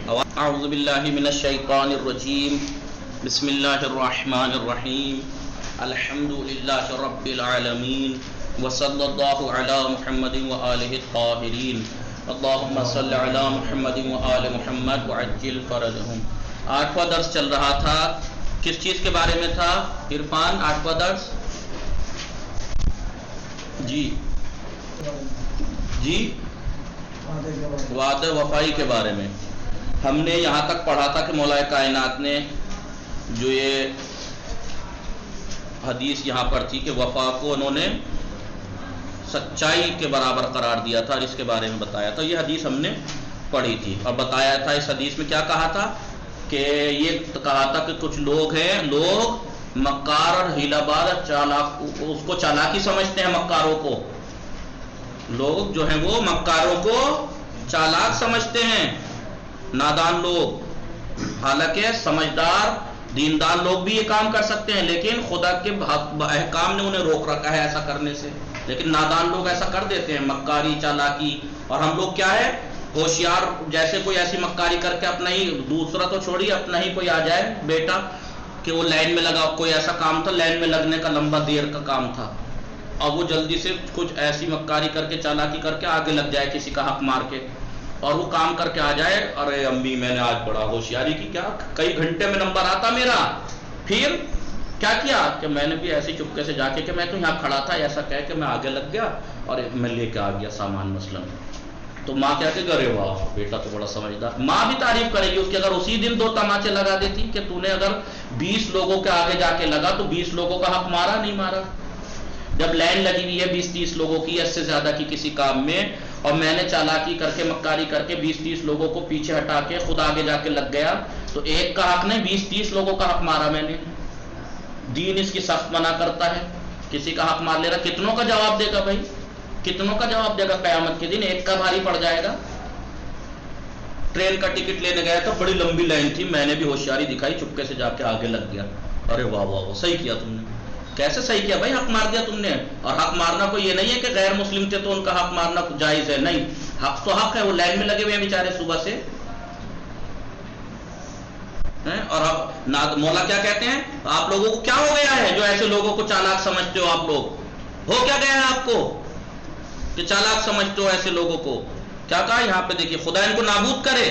اعوذ باللہ من الشیطان الرجیم بسم اللہ الرحمن الرحیم الحمد للہ رب العالمین وصلی اللہ علی محمد وآلہ الطاہرین اللہم صلی علی محمد وآل محمد وعجل فرجہم۔ 8واں درس چل رہا تھا، کس چیز کے بارے میں تھا عرفان؟ 8واں درس جی وعدہ وفائی کے بارے میں ہم نے یہاں تک پڑھا تھا کہ مولا کائنات نے جو یہ حدیث یہاں پر تھی کہ وفا کو انہوں نے سچائی کے برابر قرار دیا تھا، اور اس کے بارے میں بتایا تھا۔ یہ حدیث ہم نے پڑھی تھی اور بتایا تھا اس حدیث میں کیا کہا تھا کہ یہ کہا تھا کہ کچھ لوگ ہیں، لوگ مکار اور ہیلا باز چالاک، اس کو چالاکی سمجھتے ہیں، مکاروں کو، لوگ جو ہیں وہ مکاروں کو چالاک سمجھتے ہیں، نادان لوگ، حالانکہ سمجھدار دیندار لوگ بھی یہ کام کر سکتے ہیں، لیکن خدا کے احکام نے انہیں روک رکھا ہے ایسا کرنے سے، لیکن نادان لوگ ایسا کر دیتے ہیں، مکاری چالاکی۔ اور ہم لوگ کیا ہے، ہوشیار، جیسے کوئی ایسی مکاری کر کے اپنا ہی، دوسرا تو چھوڑیے، اپنا ہی کوئی آ جائے بیٹا کہ وہ لائن میں لگا، کوئی ایسا کام تھا لائن میں لگنے کا، لمبا دیر کا کام تھا، اور وہ جلدی سے کچھ ایسی مکاری کر کے چالاکی کر کے آگے لگ جائے کسی کا حق مار کے، اور وہ کام کر کے آ جائے، ارے امی میں نے آج بڑا ہوشیاری کی، کیا کئی گھنٹے میں نمبر آتا میرا، پھر کیا کیا کہ میں نے بھی ایسے چپکے سے جا کے کہ میں تو یہاں کھڑا تھا ایسا کہہ کہ میں آگے لگ گیا اور میں لے کے آ گیا سامان مثلا، تو ماں کہہ کے ارے واہ بیٹا تو بڑا سمجھدار، ماں بھی تعریف کرے گی اس کی، اگر اسی دن 2 تماچے لگا دیتی کہ تو نے اگر 20 لوگوں کے آگے جا کے لگا تو 20 لوگوں کا حق مارا نہیں مارا، جب لائن لگی ہوئی ہے 20-30 لوگوں کی، اس سے زیادہ کی کسی کام میں، اور میں نے چالاکی کر کے مکاری کر کے 20-30 لوگوں کو پیچھے ہٹا کے خود آگے جا کے لگ گیا، تو ایک کا حق نہیں 20-30 لوگوں کا حق مارا میں نے۔ دین اس کی سخت منع کرتا ہے، کسی کا حق مار لے رہا، کتنوں کا جواب دے گا بھائی، کتنوں کا جواب دے گا قیامت کے دن، ایک کا بھاری پڑ جائے گا۔ ٹرین کا ٹکٹ لینے گیا تو بڑی لمبی لائن تھی، میں نے بھی ہوشیاری دکھائی، چپکے سے جا کے آگے لگ گیا، ارے واہ واہ واہ صحیح کیا تم نے، کیسے صحیح کیا بھائی، حق مار دیا تم نے۔ اور حق مارنا کوئی یہ نہیں ہے کہ غیر مسلم تھے تو ان کا حق مارنا جائز ہے، نہیں، حق تو حق ہے، وہ لائن میں لگے ہوئے ہیں بیچارے صبح سے۔ اور اب مولا کیا کہتے ہیں، آپ لوگوں کو کیا ہو گیا ہے جو ایسے لوگوں کو چالاک سمجھتے ہو، آپ لوگ ہو کیا گیا ہے آپ کو کہ چالاک سمجھتے ہو ایسے لوگوں کو؟ کیا کہا یہاں پہ دیکھیے، خدا ان کو نابود کرے۔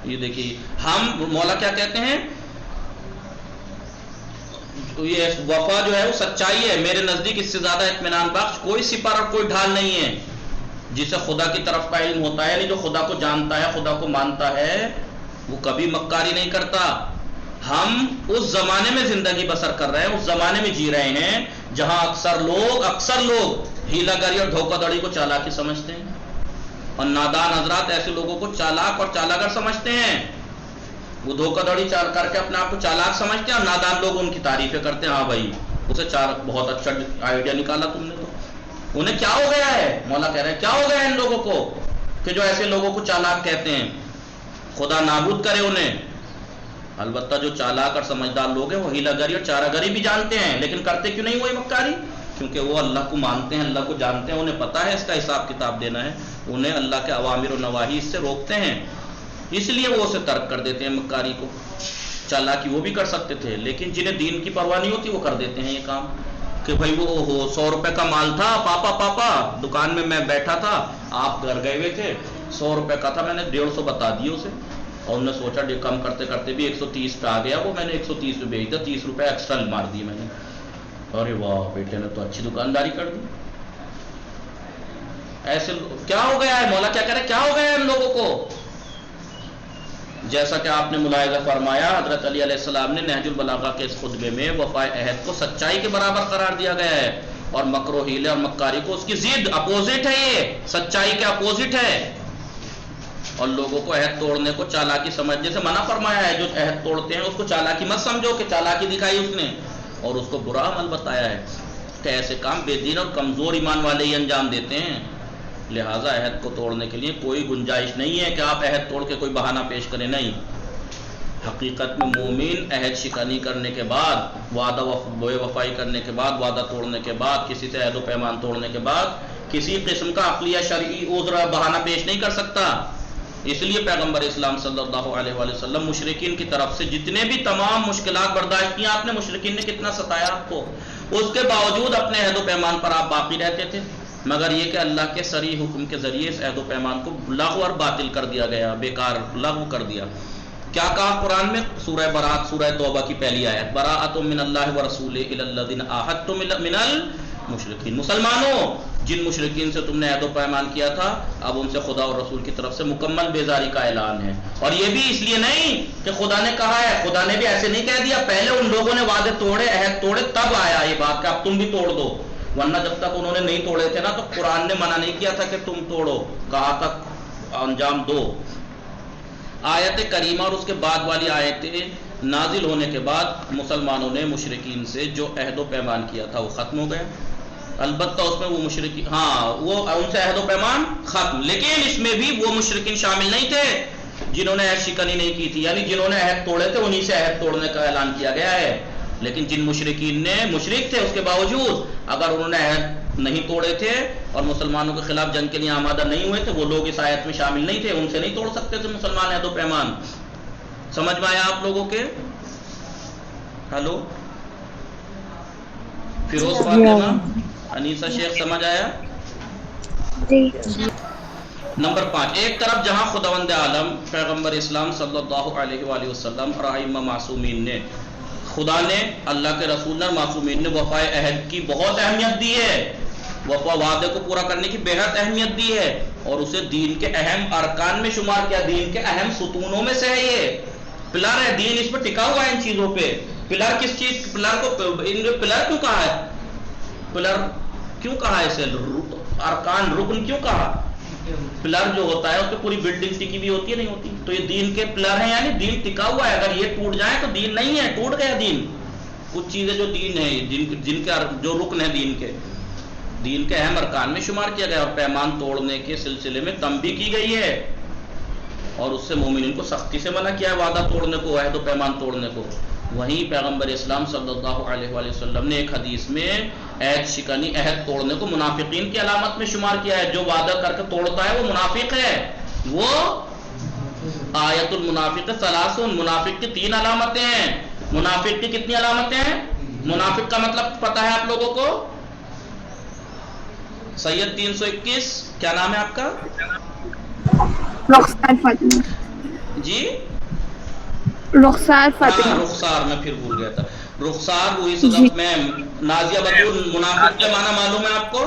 یہ دیکھیے ہم مولا کیا کہتے ہیں، یہ وفا جو ہے وہ سچائی ہے، میرے نزدیک اس سے زیادہ اطمینان بخش کوئی سپر اور کوئی ڈھال نہیں ہے، جسے خدا کی طرف کا علم ہوتا ہے، یعنی جو خدا کو جانتا ہے، خدا کو مانتا ہے، وہ کبھی مکاری نہیں کرتا۔ ہم اس زمانے میں زندگی بسر کر رہے ہیں، اس زمانے میں جی رہے ہیں جہاں اکثر لوگ ہیلا گری اور دھوکہ دڑی کو چالاکی سمجھتے ہیں، اور نادان حضرات ایسے لوگوں کو چالاک اور چالاگر سمجھتے ہیں، وہ دھوکہ دڑی کر کے اپنے آپ کو چالاک سمجھتے ہیں، اور نادان لوگ ان کی تعریفیں کرتے ہیں، ہاں بھائی اسے بہت اچھا آئیڈیا نکالا تم نے۔ تو انہیں کیا ہو گیا ہے، مولا کہہ رہے ہیں کیا ہو گیا ہے ان لوگوں کو کہ جو ایسے لوگوں کو چالاک کہتے ہیں، خدا نابود کرے انہیں۔ البتہ جو چالاک اور سمجھدار لوگ ہیں وہ ہیلا گری اور چارہ گری بھی جانتے ہیں، لیکن کرتے کیوں نہیں وہی مکاری؟ کیونکہ وہ اللہ کو مانتے ہیں، اللہ کو جانتے ہیں، انہیں پتہ ہے اس کا حساب کتاب دینا ہے، انہیں اللہ کے اوامر و نواہی اس سے روکتے ہیں، اس لیے وہ اسے ترک کر دیتے ہیں مکاری کو۔ چالاکی وہ بھی کر سکتے تھے، لیکن جنہیں دین کی پرواہ نہیں ہوتی وہ کر دیتے ہیں یہ کام کہ بھائی وہ 100 روپے کا مال تھا، پاپا دکان میں میں بیٹھا تھا، آپ گھر گئے ہوئے تھے، 100 روپے کا تھا، میں نے 150 بتا دیے اسے، اور انہوں نے سوچا کم کرتے کرتے بھی 130 پہ آ گیا، وہ میں نے 130 پہ بھیج دیا، 30 روپے ایکسٹرا مار دیے میں نے، ارے واہ بیٹے نے تو اچھی دکانداری کر دی۔ ایسے کیا ہو گیا ہے، مولا کیا کہہ رہے کیا ہو گیا ہے ان لوگوں کو؟ جیسا کہ آپ نے ملاحظہ فرمایا، حضرت علی علیہ السلام نے نہج البلاغہ کے اس خطبے میں وفائے عہد کو سچائی کے برابر قرار دیا گیا ہے، اور مکر و حیلے اور مکاری کو اس کی ضد، اپوزٹ ہے، یہ سچائی کے اپوزٹ ہے، اور لوگوں کو عہد توڑنے کو چالاکی سمجھنے سے منع فرمایا ہے۔ جو عہد توڑتے ہیں اس کو چالاکی مت سمجھو کہ چالاکی دکھائی اس نے، اور اس کو برا عمل بتایا ہے کہ ایسے کام بے دین اور کمزور ایمان والے ہی انجام دیتے ہیں، لہٰذا عہد کو توڑنے کے لیے کوئی گنجائش نہیں ہے کہ آپ عہد توڑ کے کوئی بہانہ پیش کریں، نہیں، حقیقت میں مومن عہد شکنی کرنے کے بعد، وعدہ بے وفائی کرنے کے بعد، وعدہ توڑنے کے بعد، کسی سے عہد و پیمان توڑنے کے بعد کسی قسم کا عقلی یا شرعی عذر بہانہ پیش نہیں کر سکتا، اس لیے پیغمبر اسلام صلی اللہ علیہ وآلہ وسلم مشرکین کی طرف سے جتنے بھی تمام مشکلات برداشت کیا آپ نے، مشرکین نے کتنا ستایا آپ کو، اس کے باوجود اپنے عہد و پیمان پر آپ باقی رہتے تھے، مگر یہ کہ اللہ کے صریح حکم کے ذریعے اس عہد و پیمان کو لغو اور باطل کر دیا گیا، بیکار لغو کر دیا۔ کیا کہا قرآن میں؟ سورہ برات، سورہ توبہ کی پہلی آیت، براءۃ من اللہ ورسولہ الی الذین عاہدتم من المشرکین، مسلمانوں جن مشرکین سے تم نے عہد و پیمان کیا تھا اب ان سے خدا اور رسول کی طرف سے مکمل بیزاری کا اعلان ہے۔ اور یہ بھی اس لیے نہیں کہ خدا نے کہا ہے، خدا نے بھی ایسے نہیں کہہ دیا، پہلے ان لوگوں نے وعدے توڑے، عہد توڑے، تب آیا یہ بات کہ اب تم بھی توڑ دو، ورنہ جب تک انہوں نے نہیں توڑے تھے نا تو قرآن نے منع نہیں کیا تھا کہ تم توڑو، کہا تک انجام دو۔ آیت کریمہ اور اس کے بعد والی آیتیں نازل ہونے کے بعد مسلمانوں نے مشرکین سے جو عہد و پیمان کیا تھا وہ ختم ہو گیا، البتہ اس میں وہ مشرکین، ہاں وہ ان سے عہد و پیمان ختم، لیکن اس میں بھی وہ مشرکین شامل نہیں تھے جنہوں نے عہد شکنی نہیں کی تھی، یعنی جنہوں نے عہد توڑے تھے انہی سے عہد توڑنے کا اعلان کیا گیا ہے۔ لیکن جن مشرکین نے مشرک تھے اس کے باوجود اگر انہوں نے عہد نہیں توڑے تھے اور مسلمانوں کے خلاف جنگ کے لیے آمادہ نہیں ہوئے تھے، وہ لوگ اس آیت میں شامل نہیں تھے، ان سے نہیں توڑ سکتے تھے مسلمان عہد و پیمان۔ سمجھ میں آیا آپ لوگوں کے؟ ہلو فیروز فاطمہ، انیسہ شیخ، سمجھ آیا؟ نمبر 5، ایک طرف جہاں خداوند عالم پیغمبر اسلام صلی اللہ علیہ وآلہ وسلم اور ائمہ معصومین نے، خدا نے، اللہ کے رسول نے، معصومین نے وفائے عہد کی بہت اہمیت دی ہے، وعدے کو پورا کرنے کی بہت اہمیت دی ہے اور اسے دین کے اہم ارکان میں شمار کیا، دین کے اہم ستونوں میں سے ہے، یہ پلر ہے، دین اس پہ ٹکا ہوا ہے ان چیزوں پہ۔ پلر کس چیز، پلر کو پلر کیوں کہا ہے؟ پلر کیوں کہا ہے اسے؟ ارکان، رکن کیوں کہا؟ پلر جو ہوتا ہے اس پہ پوری بلڈنگ ٹکی بھی ہوتی ہے، نہیں ہوتی؟ تو یہ دین کے پلر ہیں، یعنی دین ٹکا ہوا ہے، اگر یہ ٹوٹ جائے تو دین نہیں ہے، ٹوٹ گیا دین۔ کچھ چیزیں جو دین ہے، جن کے جو رکن ہے دین کے اہم ارکان میں شمار کیا گیا، اور پیمان توڑنے کے سلسلے میں تنبیہ کی گئی ہے اور اس سے مومنین کو سختی سے منع کیا ہے وعدہ توڑنے کو، عہد و پیمان توڑنے کو۔ وہیں پیغمبر اسلام صلی اللہ علیہ وآلہ وسلم نے ایک حدیث میں عہد شکنی، عہد توڑنے کو منافقین کی علامت میں شمار کیا ہے، جو وعدہ کر کے توڑتا ہے وہ منافق ہے۔ وہ آیت المنافق ثلاث، منافق کی 3 علامتیں ہیں۔ منافق کی کتنی علامتیں ہیں؟ منافق کا مطلب پتہ ہے آپ لوگوں کو؟ سید 321، کیا نام ہے آپ کا؟ رخسار فاطمہ۔ جی رخسار فاطمہ۔ رخسار، میں پھر بھول گیا تھا، رخسار ہوئی صدق میں نازیہ بطول۔ منافق کا معنی معلوم ہے آپ کو؟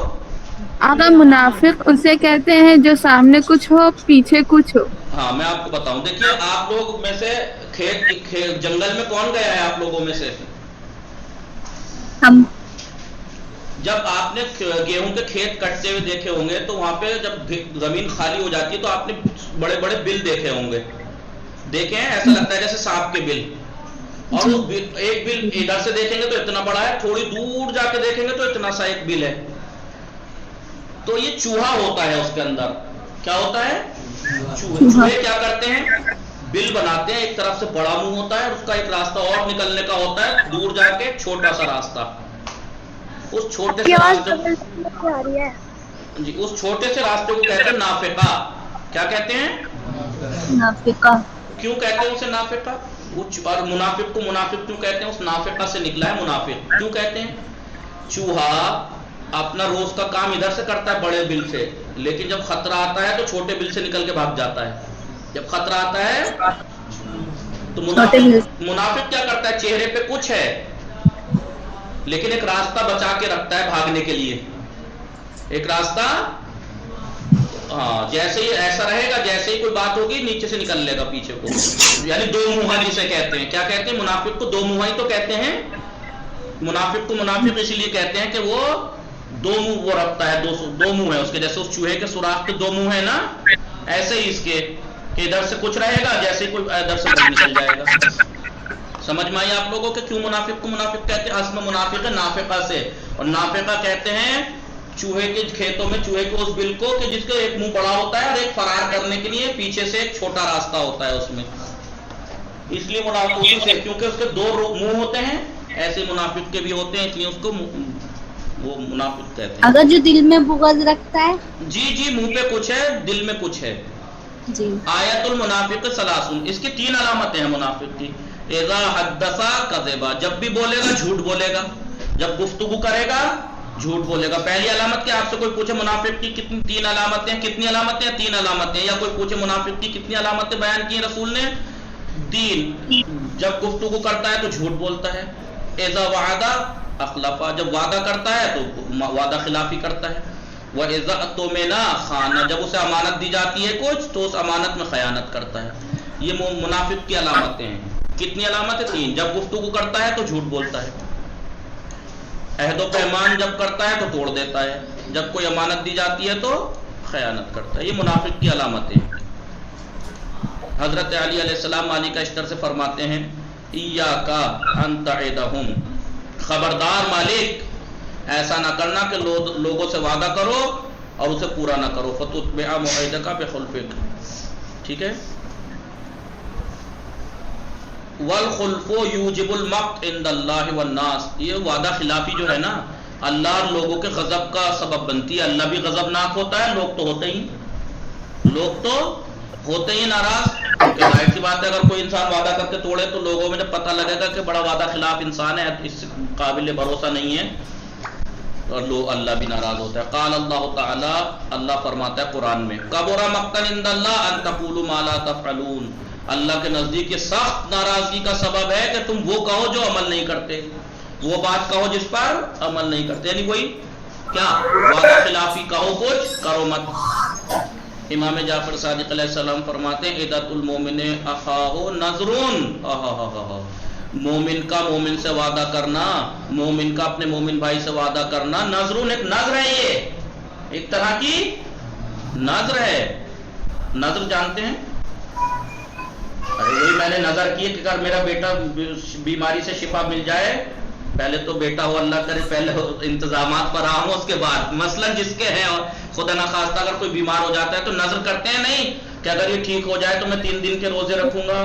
آقا منافق اسے کہتے ہیں جو سامنے کچھ ہو پیچھے کچھ ہو۔ ہاں میں آپ کو بتاؤں، دیکھیے آپ لوگ میں سے جنگل میں کون گیا ہے آپ لوگوں میں سے؟ ہم۔ جب آپ نے گیہوں کے کھیت کٹتے ہوئے دیکھے ہوں گے تو وہاں پہ جب زمین خالی ہو جاتی ہے تو آپ نے بڑے بڑے بل دیکھے ہوں گے، دیکھیں ایسا لگتا ہے جیسے سانپ کے بل، اور وہ ایک بل ادھر سے دیکھیں گے تو اتنا بڑا ہے، تھوڑی دور جا کے دیکھیں گے تو اتنا سا ایک بل ہے، تو یہ چوہا ہوتا ہے اس کے اندر۔ کیا ہوتا ہے؟ چوہے کیا کرتے ہیں؟ بل بناتے ہیں، ایک طرف سے بڑا منہ ہوتا ہے اور اس کا ایک راستہ اور نکلنے کا ہوتا ہے، دور جا کے چھوٹا سا راستہ۔ اس چھوٹے سے راستے جی اس چھوٹے سے راستے کو کہتے ہیں نافقہ۔ کیا کہتے ہیں؟ نافقہ۔ کیوں کہتے ہیں اسے نافقہ؟ اور منافق کو منافق کیوں کہتے ہیں؟ اس نافقہ سے نکلا ہے منافق۔ کیوں کہتے ہیں؟ چوہا اپنا روز کا کام ادھر سے کرتا ہے بڑے بل سے، لیکن جب خطرہ آتا ہے تو چھوٹے بل سے نکل کے بھاگ جاتا ہے۔ جب خطرہ آتا ہے تو منافق کیا کرتا ہے؟ چہرے پہ کچھ ہے لیکن ایک راستہ بچا کے رکھتا ہے بھاگنے کے لیے، ایک راستہ، ہاں جیسے ہی ایسا رہے گا، جیسے ہی کوئی بات ہوگی نیچے سے نکل لے گا پیچھے کو، یعنی 2 منہا جسے کہتے ہیں۔ کیا کہتے ہیں؟ منافق کو 2 منہا ہی تو کہتے ہیں۔ منافق کو منافق اس لیے کہتے ہیں کہ وہ 2 منہ وہ رکھتا ہے، 2 منہ ہے اس کے، جیسے اس چوہے کے سوراخ کے 2 منہ ہے نا، ایسے ہی اس کے کہ ادھر سے کچھ رہے گا، جیسے ہی کوئی ادھر سے کچھ نکل جائے گا۔ سمجھ میں آئی آپ لوگوں کہ کیوں منافق کو منافق کہتے ہیں؟ اصل میں منافق ہے نافقہ سے، اور نافقہ کہتے ہیں چوہے کے کھیتوں میں چوہے کے اس بل کو کہ جس کا ایک منہ بڑا ہوتا ہے اور ایک فرار کرنے کے لیے پیچھے سے ایک چھوٹا راستہ ہوتا ہے اس میں، اس لیے منافق سے، کیونکہ اس کے 2 منہ ہوتے ہیں، ایسے منافق کے بھی ہوتے ہیں، اس لیے اس کو وہ منافق کہتے ہیں۔ اگر جو دل میں بغض رکھتا ہے؟ جی منہ پہ کچھ ہے، دل میں کچھ ہے، جی آیت المنافق ثلاثن، اس کی 3 علامتیں ہیں منافق کی. اذا حدث کذبا، جب بھی بولے گا جھوٹ بولے گا، جب گفتگو کرے گا جھوٹ بولے گا. پہلی علامت کیا؟ آپ سے کوئی پوچھے منافق کی کتنی 3 علامتیں، کتنی علامتیں؟ 3 علامتیں. یا کوئی پوچھے منافق کی کتنی علامتیں بیان کی رسول نے؟ 3. جب گفتگو کرتا ہے تو جھوٹ بولتا ہے. اذا وعد اخلف، جب وعدہ کرتا ہے تو وعدہ خلافی کرتا ہے. وَإِذَا اؤْتُمِنَ خَانَ، جب اسے امانت دی جاتی ہے کچھ تو اس امانت میں خیانت کرتا ہے. یہ منافق کی علامتیں ہیں. کتنی علامتیں؟ 3. جب گفتگو کرتا ہے تو جھوٹ بولتا ہے، عہد و پیمان جب کرتا ہے تو توڑ دیتا ہے، جب کوئی امانت دی جاتی ہے تو خیانت کرتا ہے. یہ منافق کی علامتیں ہیں. حضرت علی علیہ السلام علی کا اشتر سے فرماتے ہیں ایاک ان تعدہم، خبردار مالک ایسا نہ کرنا کہ لوگوں سے وعدہ کرو اور اسے پورا نہ کرو. فتتبع موعدک بخلفک، ٹھیک ہے. والخلف یوجب المقت عند اللہ والناس، یہ وعدہ خلافی جو ہے نا اللہ اور لوگوں کے غضب کا سبب بنتی ہے. اللہ بھی غضبناک ہوتا ہے، لوگ تو ہوتے ہی ناراض. کیونکہ ظاہر سی بات ہے اگر کوئی انسان وعدہ کر کے توڑے تو لوگوں میں جب پتہ لگے گا کہ بڑا وعدہ خلاف انسان ہے، اس قابل بھروسہ نہیں ہے، اور اللہ بھی ناراض ہوتا ہے. قال اللہ تعالی، اللہ فرماتا ہے قرآن میں کبر مقتا عند اللہ ان تقولوا ما لا تفعلون، اللہ کے نزدیک یہ سخت ناراضگی کا سبب ہے کہ تم وہ کہو جو عمل نہیں کرتے، وہ بات کہو جس پر عمل نہیں کرتے. یعنی وہی کیا وعدہ خلافی کہو کچھ کرو مت. امام جعفر صادق علیہ السلام فرماتے ہیں عدت المومن اخاہ نذرون، مومن کا مومن سے وعدہ کرنا، مومن کا اپنے مومن بھائی سے وعدہ کرنا نذرون، ایک نذر ہے، یہ ایک طرح کی نذر ہے. نذر جانتے ہیں؟ وہی میں نے نظر کی کہ اگر میرا بیٹا بیماری سے شفا مل جائے، پہلے تو بیٹا ہو اللہ کرے، پہلے انتظامات پر ہوں اس کے بعد. مثلا جس کے ہیں خدا نخواستہ اگر کوئی بیمار ہو جاتا ہے تو نظر کرتے ہیں نہیں کہ اگر یہ ٹھیک ہو جائے تو میں 3 دن کے روزے رکھوں گا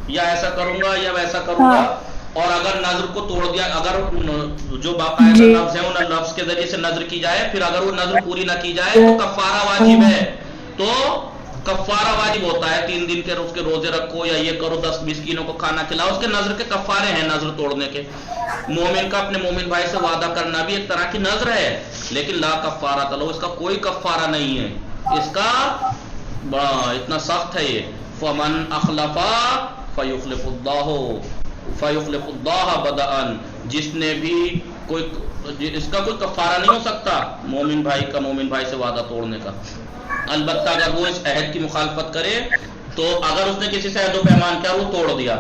یا ایسا کروں گا یا ویسا کروں گا. اور اگر نظر کو توڑ دیا، اگر جو باقاعدہ لفظ ہیں ان لفظ کے ذریعے سے نظر کی جائے، پھر اگر وہ نظر پوری نہ کی جائے تو کفارہ واجب ہے. تو کفارہ واجب ہوتا ہے، 3 دن کے اس کے روزے رکھو یا یہ کرو، 10 مسکینوں کو کھانا کھلاؤ، اس کے نظر کے کفارے ہیں نظر توڑنے کے. مومن کا اپنے مومن بھائی سے وعدہ کرنا بھی ایک طرح کی نظر ہے، لیکن لا کفارہ لو، اس کا کوئی کفارہ نہیں ہے، اس کا بڑا اتنا سخت ہے یہ. فمن اخلف فیخلف اللہ بدءا، جس نے بھی کوئی، اس کا کوئی کفارہ نہیں ہو سکتا مومن بھائی کا مومن بھائی سے وعدہ توڑنے کا. البتہ اگر وہ اس عہد کی مخالفت کرے تو اگر اس نے کسی سے عہد و پیمان کیا وہ توڑ دیا،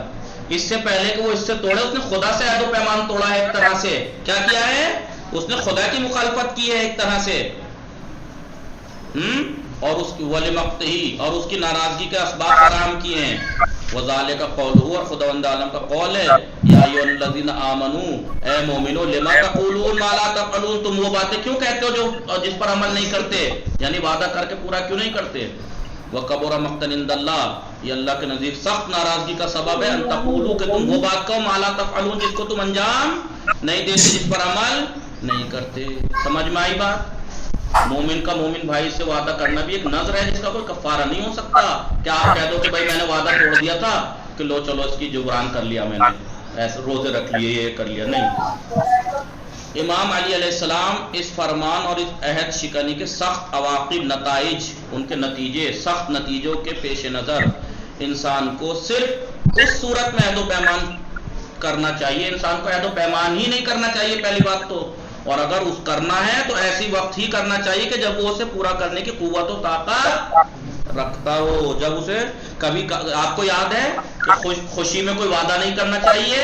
اس سے پہلے کہ وہ اس سے توڑے اس نے خدا سے عہد و پیمان توڑا ہے. ایک طرح سے کیا کیا ہے؟ اس نے خدا کی مخالفت کی ہے ایک طرح سے، اور اس کی ولمقتہی، اور اس کی ناراضگی کے اسباب فراہم کیے ہیں. وذالک قولہ، اور خداوند عالم کا قول ہے یا ایھا الذین آمنوا، اے مومنو لما تقولون ما لا تفعلون، تم وہ باتیں کیوں کہتے ہو جو جس پر عمل نہیں کرتے، یعنی وعدہ کر کے پورا کیوں نہیں کرتے. وکبر مقتا عند اللہ، یہ اللہ کے نزدیک سخت ناراضگی کا سبب ہے ان تقولوا، کہ تم وہ بات کہو ما لا تفعلون جس کو تم انجام نہیں دیتے، جس پر عمل نہیں کرتے. سمجھ میں آئی بات؟ مومن کا مومن بھائی سے وعدہ کرنا بھی ایک نذر ہے جس کا کوئی کفارہ نہیں ہو سکتا. کیا آپ کہہ دو کہ بھائی میں نے وعدہ توڑ دیا تھا کہ لو چلو اس کی جبران کر لیا، میں نے ایسے روزے رکھ لیے، یہ کر لیا، نہیں. امام علی علیہ السلام اس فرمان اور اس عہد شکنی کے سخت عواقب، نتائج، ان کے نتیجے، سخت نتیجوں کے پیش نظر انسان کو صرف اس صورت میں عہد و پیمان کرنا چاہیے، انسان کو عہد و پیمان ہی نہیں کرنا چاہیے پہلی بات تو، اور اگر اس کرنا ہے تو ایسی وقت ہی کرنا چاہیے کہ جب وہ اسے پورا کرنے کی قوت و طاقت رکھتا ہو. جب اسے کبھی، آپ کو یاد ہے کہ خوشی میں کوئی وعدہ نہیں کرنا چاہیے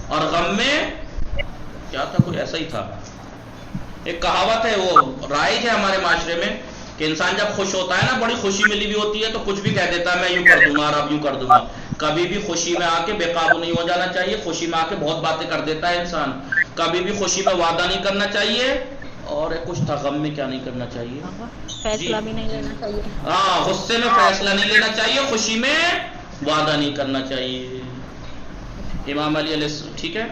اور غم میں کیا تھا، کوئی ایسا ہی تھا. ایک کہاوت ہے، وہ رائج ہے ہمارے معاشرے میں، کہ انسان جب خوش ہوتا ہے نا، بڑی خوشی ملی ہوئی ہوتی ہے تو کچھ بھی کہہ دیتا ہے، میں یوں کر دوں گا اور اب یوں کر دوں گا. کبھی بھی خوشی میں آ کے بے قابو نہیں ہو جانا چاہیے، خوشی میں آ کے بہت باتیں کر دیتا ہے انسان. کبھی بھی خوشی میں وعدہ نہیں کرنا چاہیے، اور کچھ تھا غم میں کیا نہیں کرنا چاہیے، فیصلہ بھی نہیں لینا چاہیے. ہاں، غصے میں فیصلہ نہیں لینا چاہیے، خوشی میں وعدہ نہیں کرنا چاہیے. امام علی علیہ السلام، ٹھیک ہے،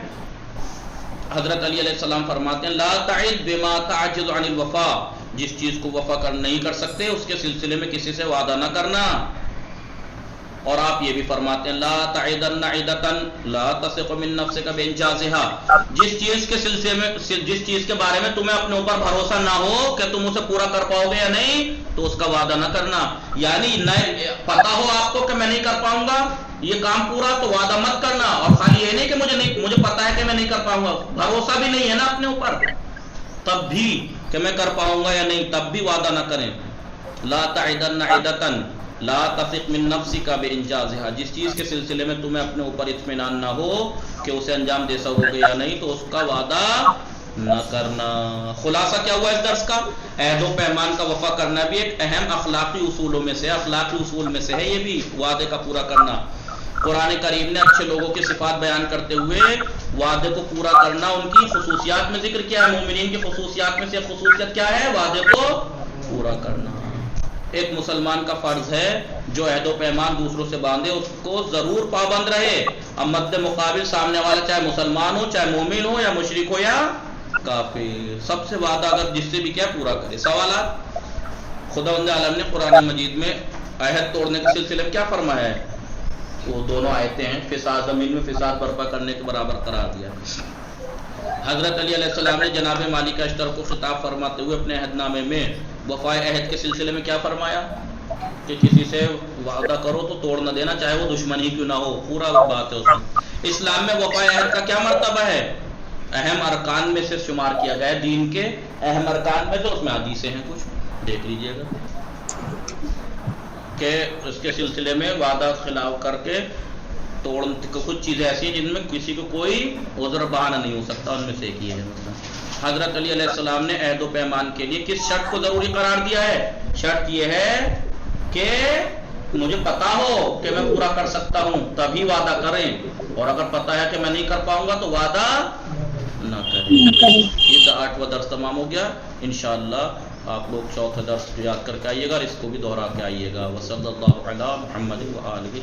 حضرت علی علیہ السلام فرماتے ہیں لا تعد بما تعجز عن الوفاء، جس چیز کو وفا نہیں کر سکتے اس کے سلسلے میں کسی سے وعدہ نہ کرنا. اور آپ یہ بھی فرماتے ہیں لا تعدن عدتا لا تثق من نفسك بانجازها. جس چیز کے سلسلے میں جس چیز کے بارے میں تمہیں اپنے اوپر بھروسہ نہ ہو کہ تم اسے پورا کر پاؤ گے یا نہیں تو اس کا وعدہ نہ کرنا. یعنی پتا ہو آپ کو کہ میں نہیں کر پاؤں گا یہ کام پورا تو وعدہ مت کرنا. اور خالی یہ نہیں کہ مجھے پتا ہے کہ میں نہیں کر پاؤں گا, بھروسہ بھی نہیں ہے نا اپنے اوپر, تب بھی کہ میں کر پاؤں گا یا نہیں تب بھی وعدہ نہ کریں. لا تعدن عدتا لا تثق من نفسك بانجازها. جس چیز کے سلسلے میں تمہیں اپنے اوپر اطمینان نہ ہو کہ اسے انجام دے سکو گے یا نہیں تو اس کا وعدہ نہ کرنا. خلاصہ کیا ہوا اس درس کا؟ عہد و پیمان کا وفا کرنا بھی ایک اہم اخلاقی اصولوں میں سے اخلاقی اصول میں سے ہے. یہ بھی وعدے کا پورا کرنا. قرآن کریم نے اچھے لوگوں کی صفات بیان کرتے ہوئے وعدے کو پورا کرنا ان کی خصوصیات میں ذکر کیا ہے. مومنین کی خصوصیات میں سے خصوصیت کیا ہے؟ وعدے کو پورا کرنا. ایک مسلمان کا فرض ہے جو عہد و پیمان دوسروں سے باندھے اس کو ضرور پابند رہے. اب مد مقابل سامنے والا چاہے مسلمان ہو چاہے مومن ہو یا مشرک ہو یا کافر, سب سے وعدہ اگر جس سے بھی کیا پورا کرے. سوالات؟ خداوند عالم نے قرآن مجید میں عہد توڑنے کے سلسلے میں کیا فرمایا ہے؟ وہ دونوں آیتیں ہیں, فساد زمین میں فساد برپا کرنے کے برابر قرار دیا. حضرت علی علیہ السلام نے جناب مالک اشتر کو خطاب فرماتے ہوئے اپنے عہد نامے میں وفائے عہد کے سلسلے میں کیا فرمایا کہ کسی سے وعدہ کرو تو توڑ نہ دینا چاہے وہ دشمن ہی کیوں نہ ہو. پورا بات ہے اس میں. اسلام میں وفائے عہد کا کیا مرتبہ ہے؟ اہم ارکان میں سے شمار کیا گیا ہے. دین کے اہم ارکان میں تو اس میں حدیثیں ہیں, کچھ دیکھ لیجئے گا کہ اس کے سلسلے میں وعدہ خلاف کر کے توڑ کچھ چیزیں ایسی ہیں جن میں کسی کو کوئی عذر بہانہ نہیں ہو سکتا. ان میں سے ایک یہ ہے. مثلا حضرت علی علیہ السلام نے عہد و پیمان کے لیے کس شرط کو ضروری قرار دیا ہے؟ شرط یہ ہے کہ مجھے پتا ہو کہ میں پورا کر سکتا ہوں تبھی وعدہ کریں, اور اگر پتا ہے کہ میں نہیں کر پاؤں گا تو وعدہ نہ کریں. یہ 8واں درس تمام ہو گیا. انشاءاللہ آپ لوگ چوتھا درس یاد کر کے آئیے گا اور اس کو بھی دہرا کے آئیے گا. وصلی اللہ علی محمد و آلہ.